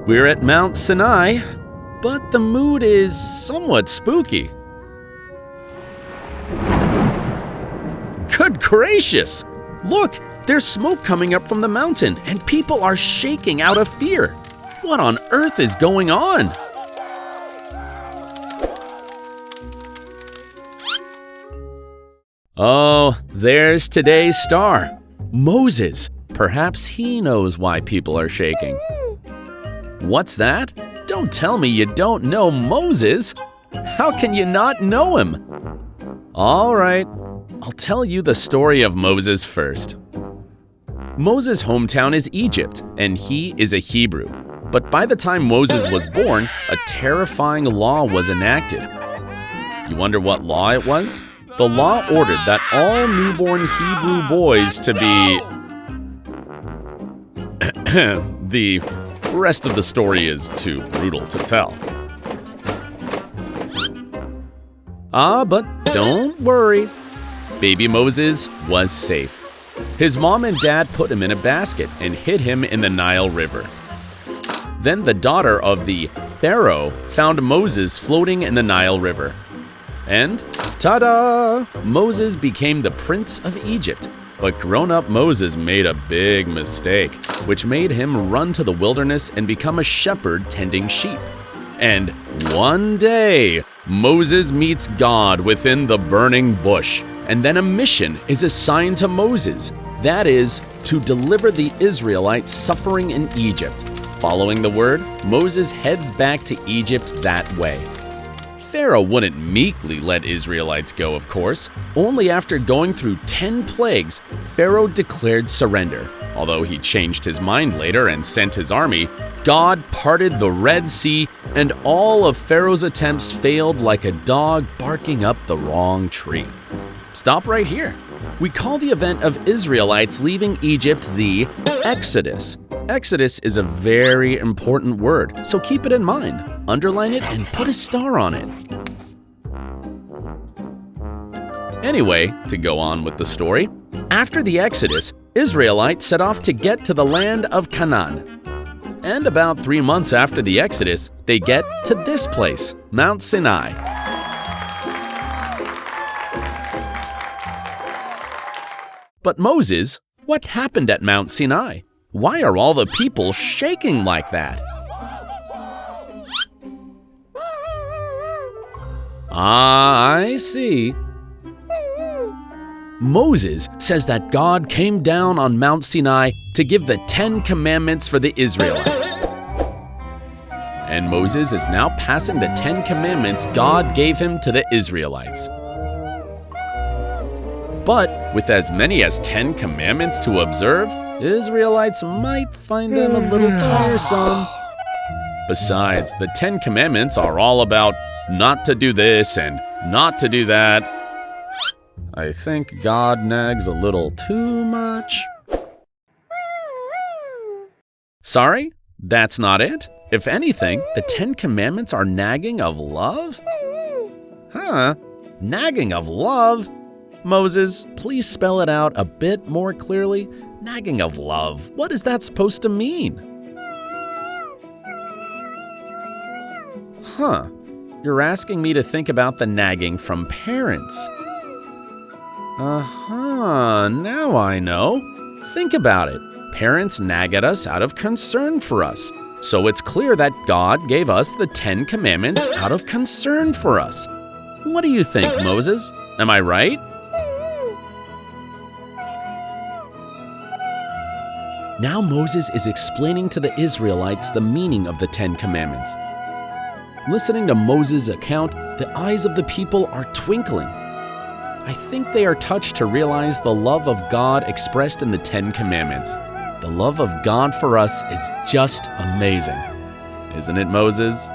We're at Mount Sinai, but the mood is somewhat spooky. Good gracious! Look, there's smoke coming up from the mountain, and people are shaking out of fear. What on earth is going on? Oh, there's today's star, Moses. Perhaps he knows why people are shaking. What's that? Don't tell me you don't know Moses. How can you not know him? All right, I'll tell you the story of Moses first. Moses' hometown is Egypt, and he is a Hebrew. But by the time Moses was born, a terrifying law was enacted. You wonder what law it was? The law ordered that all newborn Hebrew boys to be... The rest of the story is too brutal to tell. But don't worry. Baby Moses was safe. His mom and dad put him in a basket and hid him in the Nile River. Then the daughter of the Pharaoh found Moses floating in the Nile River. And ta-da! Moses became the Prince of Egypt. But grown-up Moses made a big mistake, which made him run to the wilderness and become a shepherd tending sheep. And one day, Moses meets God within the burning bush, and then a mission is assigned to Moses. That is, to deliver the Israelites suffering in Egypt. Following the word, Moses heads back to Egypt that way. Pharaoh wouldn't meekly let Israelites go, of course. Only after going through 10 plagues, Pharaoh declared surrender. Although he changed his mind later and sent his army, God parted the Red Sea, and all of Pharaoh's attempts failed like a dog barking up the wrong tree. Stop right here. We call the event of Israelites leaving Egypt the Exodus. Exodus is a very important word, so keep it in mind. Underline it and put a star on it. Anyway, to go on with the story, after the Exodus, Israelites set off to get to the land of Canaan. And about 3 months after the Exodus, they get to this place, Mount Sinai. But Moses, what happened at Mount Sinai? Why are all the people shaking like that? I see. Moses says that God came down on Mount Sinai to give the 10 commandments for the Israelites. And Moses is now passing the 10 commandments God gave him to the Israelites. But with as many as 10 commandments to observe, Israelites might find them a little tiresome. Besides, the 10 commandments are all about not to do this and not to do that. I think God nags a little too much. Sorry, that's not it. If anything, the 10 commandments are nagging of love? Huh? Nagging of love? Moses, please spell it out a bit more clearly. Nagging of love, what is that supposed to mean? Huh, you're asking me to think about the nagging from parents. Now I know. Think about it. Parents nag at us out of concern for us. So it's clear that God gave us the 10 commandments out of concern for us. What do you think, Moses? Am I right? Now Moses is explaining to the Israelites the meaning of the 10 commandments. Listening to Moses' account, the eyes of the people are twinkling. I think they are touched to realize the love of God expressed in the 10 commandments. The love of God for us is just amazing. Isn't it, Moses?